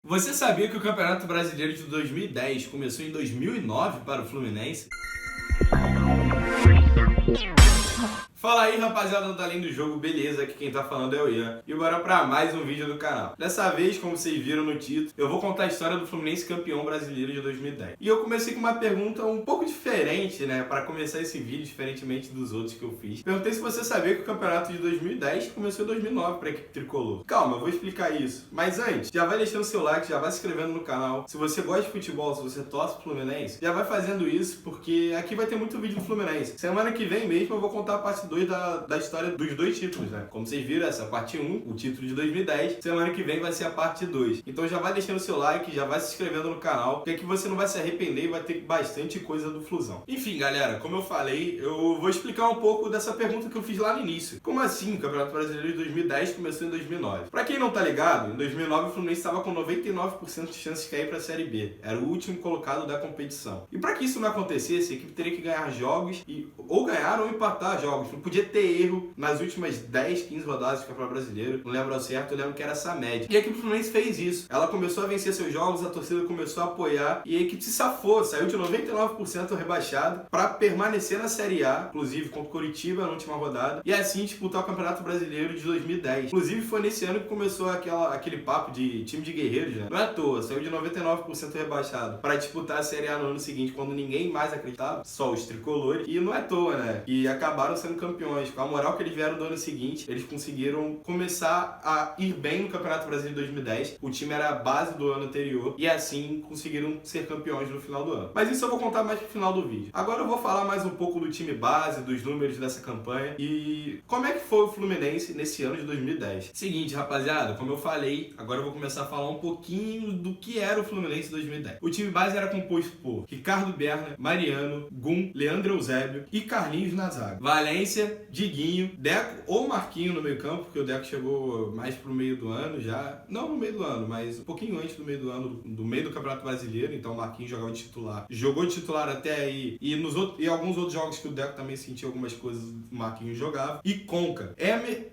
Você sabia que o Campeonato Brasileiro de 2010 começou em 2009 para o Fluminense? Fala aí, rapaziada do Além do Jogo, beleza? Aqui quem tá falando é o Ian. E bora pra mais um vídeo do canal. Dessa vez, como vocês viram no título, eu vou contar a história do Fluminense campeão brasileiro de 2010. E eu comecei com uma pergunta um pouco diferente, né? Pra começar esse vídeo, diferentemente dos outros que eu fiz. Perguntei se você sabia que o campeonato de 2010 começou em 2009 pra equipe tricolor. Calma, eu vou explicar isso. Mas antes, já vai deixando seu like, já vai se inscrevendo no canal. Se você gosta de futebol, se você torce pro Fluminense, já vai fazendo isso, porque aqui vai ter muito vídeo do Fluminense. Semana que vem mesmo eu vou contar a parte 2 da história dos dois títulos, né? Como vocês viram, essa parte 1, o título de 2010, semana que vem vai ser a parte 2. Então já vai deixando o seu like, já vai se inscrevendo no canal, porque aqui você não vai se arrepender e vai ter bastante coisa do Flusão. Enfim, galera, como eu falei, eu vou explicar um pouco dessa pergunta que eu fiz lá no início. Como assim o Campeonato Brasileiro de 2010 começou em 2009? Pra quem não tá ligado, em 2009 o Fluminense estava com 99% de chances de cair pra Série B. Era o último colocado da competição. E pra que isso não acontecesse, a equipe teria que ganhar jogos, ou ganhar ou empatar jogos. Não podia ter erro nas últimas 10, 15 rodadas do Campeonato Brasileiro. Não lembro ao certo, eu lembro que era essa média. E a equipe do Fluminense fez isso. Ela começou a vencer seus jogos, a torcida começou a apoiar e a equipe se safou, saiu de 99% rebaixado para permanecer na Série A, inclusive contra o Coritiba na última rodada, e assim disputar o Campeonato Brasileiro de 2010. Inclusive foi nesse ano que começou aquele papo de time de guerreiros, né? Não é à toa, saiu de 99% rebaixado para disputar a Série A no ano seguinte, quando ninguém mais acreditava, só os tricolores, e não é à toa, né? E acabaram sendo campeões. Com a moral que eles vieram do ano seguinte, eles conseguiram começar a ir bem no Campeonato Brasileiro de 2010. O time era a base do ano anterior e assim conseguiram ser campeões no final do ano. Mas isso eu vou contar mais pro final do vídeo. Agora eu vou falar mais um pouco do time base, dos números dessa campanha e como é que foi o Fluminense nesse ano de 2010. Seguinte, rapaziada, como eu falei, agora eu vou começar a falar um pouquinho do que era o Fluminense 2010. O time base era composto por Ricardo Berna, Mariano, Gum, Leandro Eusébio e Carlinhos na zaga. Valência, Diguinho, Deco ou Marquinho no meio campo, porque o Deco chegou mais pro meio do ano já. Não no meio do ano, mas um pouquinho antes do meio do ano, do meio do Campeonato Brasileiro, então o Marquinho jogava de titular. Jogou de titular até aí, e alguns outros jogos que o Deco também sentia algumas coisas, o Marquinho jogava. E Conca,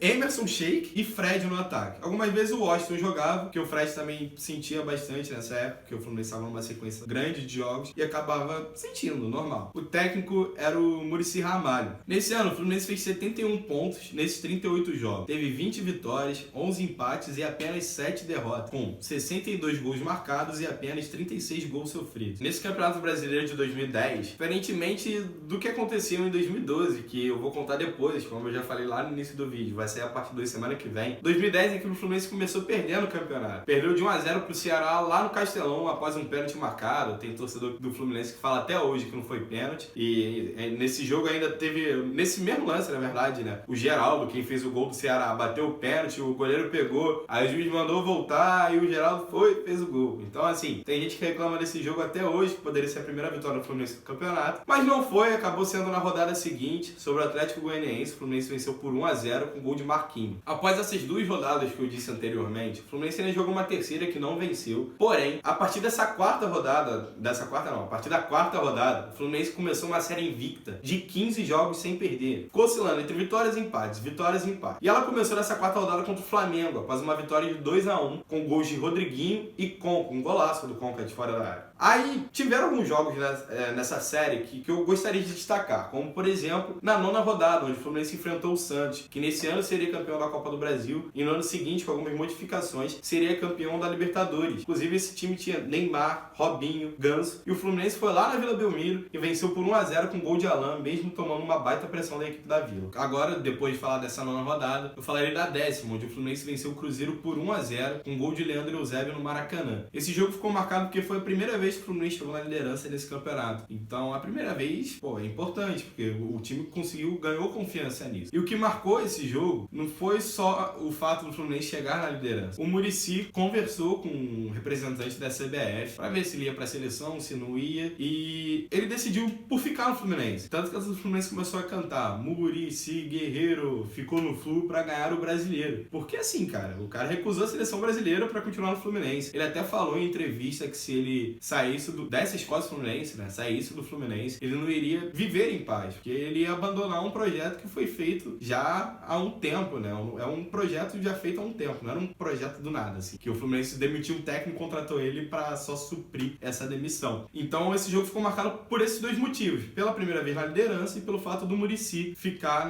Emerson, Sheik e Fred no ataque. Algumas vezes o Washington jogava, que o Fred também sentia bastante nessa época, porque o Fluminense estava numa sequência grande de jogos e acabava sentindo, normal. O técnico era o Muricy Ramalho. Nesse ano, o Fluminense fez 71 pontos nesses 38 jogos. Teve 20 vitórias, 11 empates e apenas 7 derrotas, com 62 gols marcados e apenas 36 gols sofridos. Nesse Campeonato Brasileiro de 2010, diferentemente do que aconteceu em 2012, que eu vou contar depois, como eu já falei lá no início do vídeo, vai sair a parte 2 semana que vem. 2010 é que o Fluminense começou perdendo o campeonato. Perdeu de 1-0 pro Ceará lá no Castelão após um pênalti marcado. Tem torcedor do Fluminense que fala até hoje que não foi pênalti. E nesse jogo ainda teve, nesse mesmo lance, na verdade, né? O Geraldo, quem fez o gol do Ceará, bateu o pênalti, o goleiro pegou, aí o juiz mandou voltar e o Geraldo foi e fez o gol. Então, assim, tem gente que reclama desse jogo até hoje, que poderia ser a primeira vitória do Fluminense no campeonato, mas não foi, acabou sendo na rodada seguinte, sobre o Atlético Goianiense. O Fluminense venceu por 1-0 com gol de Marquinhos. Após essas duas rodadas que eu disse anteriormente, o Fluminense ainda jogou uma terceira que não venceu. Porém, a partir dessa quarta rodada, a partir da quarta rodada, o Fluminense começou uma série invicta de 15 jogos sem perder. Ficou oscilando entre vitórias e empates, vitórias e empates. E ela começou nessa quarta rodada contra o Flamengo, após uma vitória de 2-1, com gols de Rodriguinho e Conca, um golaço do Conca de fora da área. Aí, tiveram alguns jogos nessa série que eu gostaria de destacar, como, por exemplo, na nona rodada, onde o Fluminense enfrentou o Santos, que nesse ano seria campeão da Copa do Brasil, e no ano seguinte, com algumas modificações, seria campeão da Libertadores. Inclusive, esse time tinha Neymar, Robinho, Ganso, e o Fluminense foi lá na Vila Belmiro e venceu por 1-0 com gol de Alan, mesmo tomando uma baita pressão da equipe da Vila. Agora, depois de falar dessa nona rodada, eu falarei da décima, onde o Fluminense venceu o Cruzeiro por 1-0, com gol de Leandro Eusébio no Maracanã. Esse jogo ficou marcado porque foi a primeira vez que o Fluminense chegou na liderança nesse campeonato. Então, a primeira vez, é importante, porque o time ganhou confiança nisso. E o que marcou esse jogo não foi só o fato do Fluminense chegar na liderança. O Muricy conversou com um representante da CBF para ver se ele ia para a seleção, se não ia, e ele decidiu por ficar no Fluminense. Tanto que o Fluminense começou a cantar Muricy Guerreiro ficou no Flu pra ganhar o Brasileiro. Porque assim, cara, o cara recusou a seleção brasileira pra continuar no Fluminense. Ele até falou em entrevista que se ele saísse dessa escola do Fluminense, né, saísse do Fluminense, ele não iria viver em paz, porque ele ia abandonar um projeto que foi feito já há um tempo, né? É um projeto já feito há um tempo, não era um projeto do nada, assim, que o Fluminense demitiu um técnico e contratou ele pra só suprir essa demissão. Então esse jogo ficou marcado por esses dois motivos: pela primeira vez na liderança e pelo fato do Muricy ficar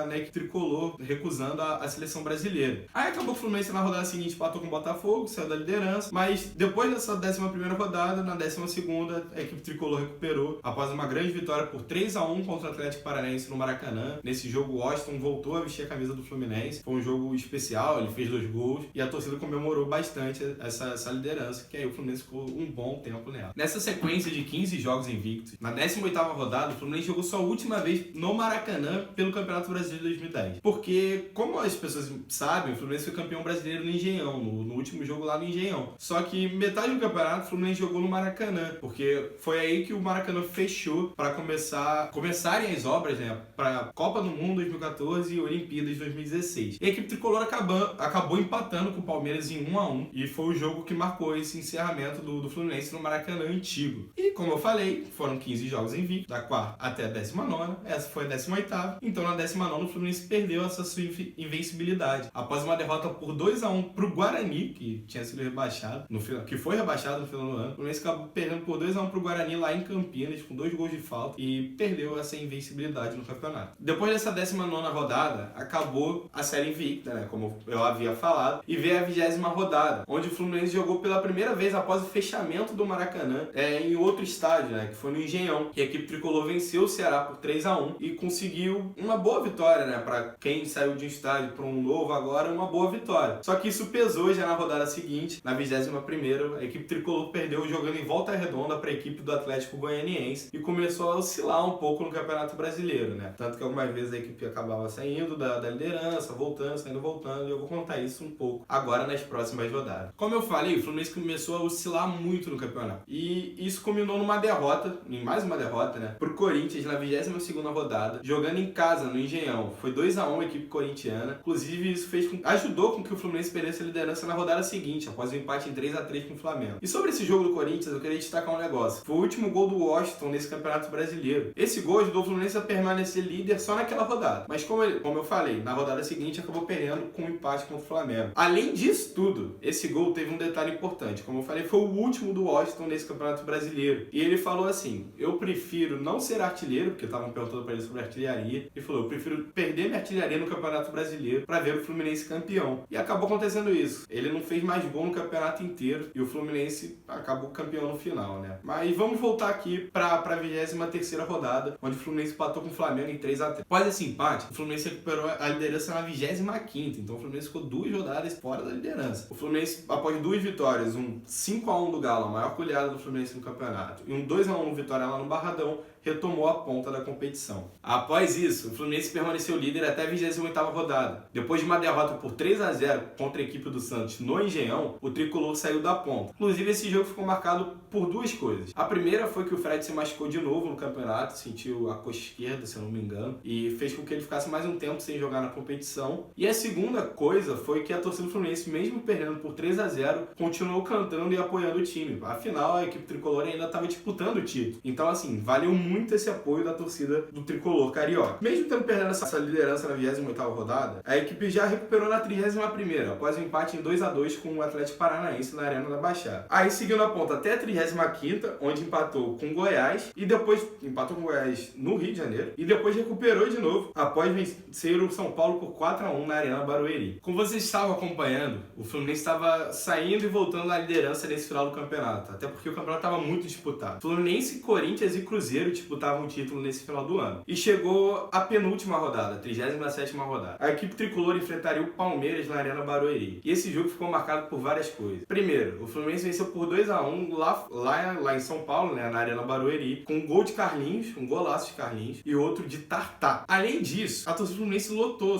na equipe tricolor, recusando a seleção brasileira. Aí acabou o Fluminense na rodada seguinte, empatou com o Botafogo, saiu da liderança, mas depois dessa 11ª rodada, na 12ª, a equipe tricolor recuperou após uma grande vitória por 3-1 contra o Atlético Paranaense no Maracanã. Nesse jogo, o Washington voltou a vestir a camisa do Fluminense. Foi um jogo especial, ele fez 2 gols e a torcida comemorou bastante essa liderança, que aí o Fluminense ficou um bom tempo nela. Nessa sequência de 15 jogos invictos, na 18ª rodada, o Fluminense jogou sua última vez no Maracanã pelo Campeonato Brasileiro de 2010. Porque, como as pessoas sabem, o Fluminense foi campeão brasileiro no Engenhão, no último jogo lá no Engenhão. Só que metade do campeonato o Fluminense jogou no Maracanã, porque foi aí que o Maracanã fechou para começarem as obras, né, para Copa do Mundo 2014 e Olimpíadas 2016. E a equipe tricolor acabou empatando com o Palmeiras em 1-1, e foi o jogo que marcou esse encerramento do Fluminense no Maracanã antigo. E como eu falei, foram 15 jogos invictos, da 4ª até a 19ª, essa foi a 18ª, então na 19ª o Fluminense perdeu essa sua invencibilidade, após uma derrota por 2-1 pro Guarani, que tinha sido rebaixado, que foi rebaixado no final do ano. O Fluminense acabou perdendo por 2-1 pro Guarani lá em Campinas, com 2 gols de falta, e perdeu essa invencibilidade no campeonato. Depois dessa 19ª rodada, acabou a série invicta, né, como eu havia falado, e veio a 20ª rodada, onde o Fluminense jogou pela primeira vez após o fechamento do Maracanã em outro estádio, né, que foi no Engenhão, que a equipe tricolor venceu o Ceará por 3-1 e conseguiu uma boa vitória, né, para quem saiu de um estádio para um novo agora, uma boa vitória. Só que isso pesou já na rodada seguinte, na 21ª, a equipe tricolor perdeu jogando em Volta Redonda para a equipe do Atlético Goianiense e começou a oscilar um pouco no Campeonato Brasileiro, né? Tanto que algumas vezes a equipe acabava saindo da liderança, voltando, saindo, voltando, e eu vou contar isso um pouco agora nas próximas rodadas. Como eu falei, o Fluminense começou a oscilar muito no campeonato, e isso culminou numa derrota, em mais uma derrota, né, pro Corinthians na 22ª rodada, jogando em casa no Engenhão. Foi 2-1 a equipe corintiana. Inclusive isso ajudou com que o Fluminense perdesse a liderança na rodada seguinte, após o empate em 3-3 com o Flamengo. E sobre esse jogo do Corinthians, eu queria destacar um negócio. Foi o último gol do Washington nesse Campeonato Brasileiro. Esse gol ajudou o Fluminense a permanecer líder só naquela rodada, mas como eu falei, na rodada seguinte acabou perdendo com um empate contra o Flamengo. Além disso tudo, esse gol teve um detalhe importante. Como eu falei, foi o último do Washington nesse Campeonato Brasileiro. E ele falou assim: eu prefiro não ser artilheiro, porque estavam perguntando para ele sobre artilharia. Ele falou: eu prefiro perder minha artilharia no Campeonato Brasileiro para ver o Fluminense campeão. E acabou acontecendo isso. Ele não fez mais gol no campeonato inteiro e o Fluminense acabou campeão no final, né? Mas vamos voltar aqui para a 23ª rodada, onde o Fluminense empatou com o Flamengo em 3-3. Após esse empate, o Fluminense recuperou a liderança na 25ª, então o Fluminense ficou 2 rodadas fora da liderança. O Fluminense, após 2 vitórias, um 5-1 do Galo, a maior goleada do Fluminense no campeonato, e um 2-1 vitória lá no Barradão, retomou a ponta da competição. Após isso, o Fluminense permaneceu líder até a 28ª rodada. Depois de uma derrota por 3-0 contra a equipe do Santos no Engenhão, o tricolor saiu da ponta. Inclusive, esse jogo ficou marcado por 2 coisas. A primeira foi que o Fred se machucou de novo no campeonato, sentiu a coxa esquerda, se eu não me engano, e fez com que ele ficasse mais um tempo sem jogar na competição. E a segunda coisa foi que a torcida do Fluminense, mesmo perdendo por 3-0, continuou cantando e apoiando o time. Afinal, a equipe tricolor ainda estava disputando o título. Então, assim, valeu muito esse apoio da torcida do tricolor carioca. Mesmo tendo perdido essa liderança na 28ª rodada, a equipe já recuperou na 31ª, após um empate em 2-2 com o Atlético Paranaense na Arena da Baixada. Aí seguiu na ponta até a 35ª, onde empatou com Goiás, e depois empatou com Goiás no Rio de Janeiro, e depois recuperou de novo, após vencer o São Paulo por 4-1 na Arena Barueri. Como vocês estavam acompanhando, o Fluminense estava saindo e voltando à liderança nesse final do campeonato, até porque o campeonato estava muito disputado. Fluminense, Corinthians e Cruzeiro disputavam o título nesse final do ano. E chegou a penúltima rodada, a 37ª rodada. A equipe tricolor enfrentaria o Palmeiras na Arena Barueri. E esse jogo ficou marcado por várias coisas. Primeiro, o Fluminense venceu por 2-1 lá em São Paulo, né, na Arena Barueri, com um gol de Carlinhos, um golaço de Carlinhos, e outro de Tartá. Além disso, a torcida do Fluminense lotou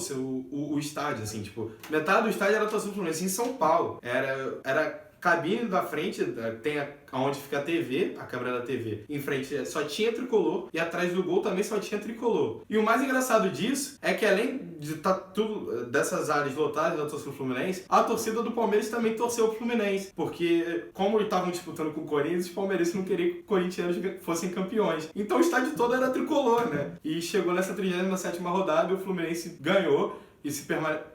o estádio, assim, tipo, metade do estádio era a torcida do Fluminense em São Paulo. Era cabine da frente, tem onde fica a TV, a câmera da TV, em frente só tinha tricolor e atrás do gol também só tinha tricolor. E o mais engraçado disso é que além de estar tudo dessas áreas lotadas da torcida do Fluminense, a torcida do Palmeiras também torceu pro Fluminense, porque como estavam disputando com o Corinthians, os palmeirenses não queriam que os corintianos fossem campeões. Então o estádio todo era tricolor, né? E chegou nessa 37ª rodada e o Fluminense ganhou e se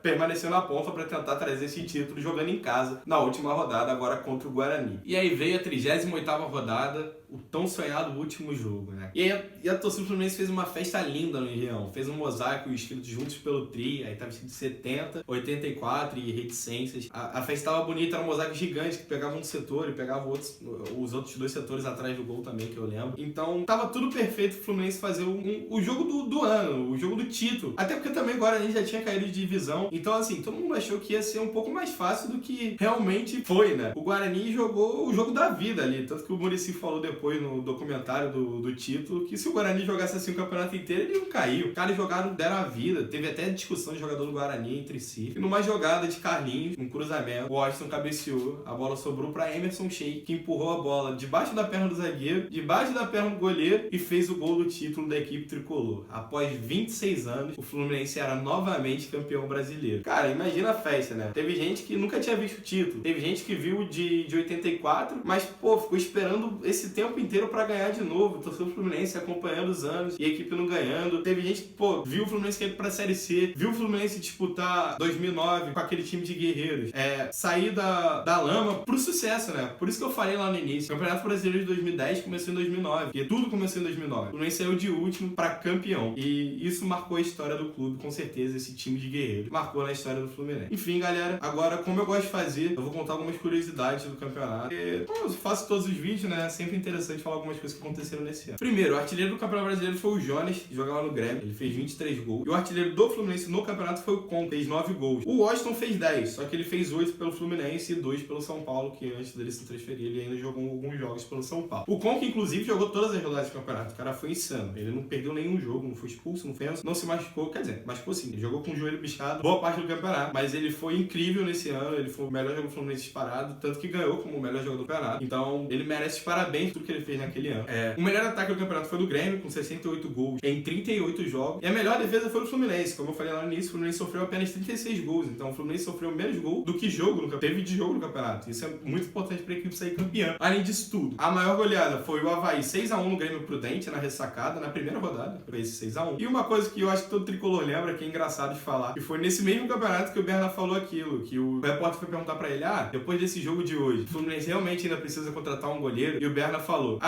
permaneceu na ponta para tentar trazer esse título jogando em casa na última rodada, agora contra o Guarani. E aí veio a 38ª rodada, o tão sonhado último jogo, né? E a torcida do Fluminense fez uma festa linda no Engenhão, fez um mosaico escrito Juntos pelo Tri, aí tava escrito 70, 84 e reticências. A festa tava bonita, era um mosaico gigante que pegava um setor e pegava os outros 2 setores atrás do gol também, que eu lembro. Então tava tudo perfeito pro Fluminense fazer o jogo do ano, o jogo do título. Até porque também o Guarani já tinha caído de divisão, então assim, todo mundo achou que ia ser um pouco mais fácil do que realmente foi, né? O Guarani jogou o jogo da vida ali, tanto que o Muricy falou depois no documentário do título que se o Guarani jogasse assim o campeonato inteiro, ele não caiu. Os caras jogaram, deram a vida, teve até discussão de jogador do Guarani entre si. E numa jogada de Carlinhos, um cruzamento, o Washington cabeceou, a bola sobrou para Emerson Sheik, que empurrou a bola debaixo da perna do zagueiro, debaixo da perna do goleiro e fez o gol do título da equipe tricolor. Após 26 anos, o Fluminense era novamente campeão brasileiro. Cara, imagina a festa, né? Teve gente que nunca tinha visto o título, teve gente que viu de 84, mas, pô, ficou esperando esse tempo inteiro pra ganhar de novo. Torceu o Fluminense acompanhando os anos e a equipe não ganhando. Teve gente que, pô, viu o Fluminense cair pra Série C, viu o Fluminense disputar 2009 com aquele time de guerreiros, sair da lama pro sucesso, né? Por isso que eu falei lá no início, o Campeonato Brasileiro de 2010 começou em 2009, porque tudo começou em 2009. O Fluminense saiu de último pra campeão. E isso marcou a história do clube, com certeza, esse time de guerreiros. Marcou na história do Fluminense. Enfim, galera, agora, como eu gosto de fazer, eu vou contar algumas curiosidades do campeonato. Porque, eu faço todos os vídeos, né? É sempre interessante falar algumas coisas que aconteceram nesse ano. Primeiro, o artilheiro do Campeonato Brasileiro foi o Jonas, que jogava no Grêmio. Ele fez 23 gols. E o artilheiro do Fluminense no campeonato foi o Con, fez 9 gols. O Washington fez 10, só que ele fez 8 pelo Fluminense e 2 pelo São Paulo, que antes dele se transferir, ele ainda jogou alguns jogos pelo São Paulo. O Con, que inclusive jogou todas as rodadas do campeonato. O cara foi insano. Ele não perdeu nenhum jogo, não foi expulso, não se machucou. Quer dizer, machucou sim. Ele jogou com o joelho bichado boa parte do campeonato, mas ele foi incrível nesse ano. Ele foi o melhor jogador do Fluminense disparado, tanto que ganhou como o melhor jogador do campeonato. Então, ele merece parabéns por tudo que ele fez naquele ano. O melhor ataque do campeonato foi do Grêmio, com 68 gols em 38 jogos. E a melhor defesa foi do Fluminense. Como eu falei lá no início, o Fluminense sofreu apenas 36 gols. Então, o Fluminense sofreu menos gol do que jogo no campeonato. Teve de jogo no campeonato. Isso é muito importante para a equipe sair campeã. Além disso tudo, a maior goleada foi o Avaí 6-1 no Grêmio Prudente, na ressacada, na primeira rodada. Foi esse 6-1. E uma coisa que eu acho que todo tricolor lembra, que é engraçado de falar, que foi nesse mesmo campeonato que o Berna falou aquilo, que o repórter foi perguntar pra ele, depois desse jogo de hoje, o Fluminense realmente ainda precisa contratar um goleiro? E o Berna falou,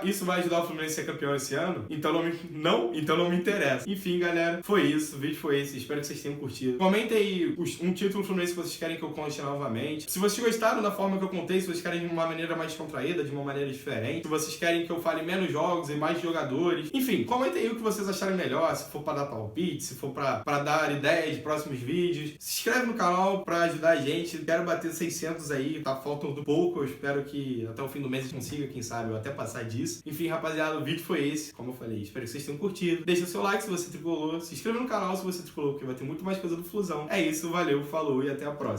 isso vai ajudar o Fluminense a ser campeão esse ano? Então não me interessa. Enfim, galera, foi isso, o vídeo foi esse, espero que vocês tenham curtido. Comentem aí um título do Fluminense que vocês querem que eu conte novamente. Se vocês gostaram da forma que eu contei, se vocês querem de uma maneira mais contraída, de uma maneira diferente, se vocês querem que eu fale menos jogos e mais jogadores, enfim, comentem aí o que vocês acharem melhor, se for pra dar palpite, se for pra dar ideias de próximos vídeos. Se inscreve no canal pra ajudar a gente. Quero bater 600 aí, tá faltando pouco. Eu espero que até o fim do mês a gente consiga, quem sabe, eu até passar disso. Enfim, rapaziada, o vídeo foi esse, como eu falei. Espero que vocês tenham curtido. Deixa o seu like se você tricolou. Se inscreva no canal se você tricolou, porque vai ter muito mais coisa do Flusão. É isso, valeu, falou e até a próxima.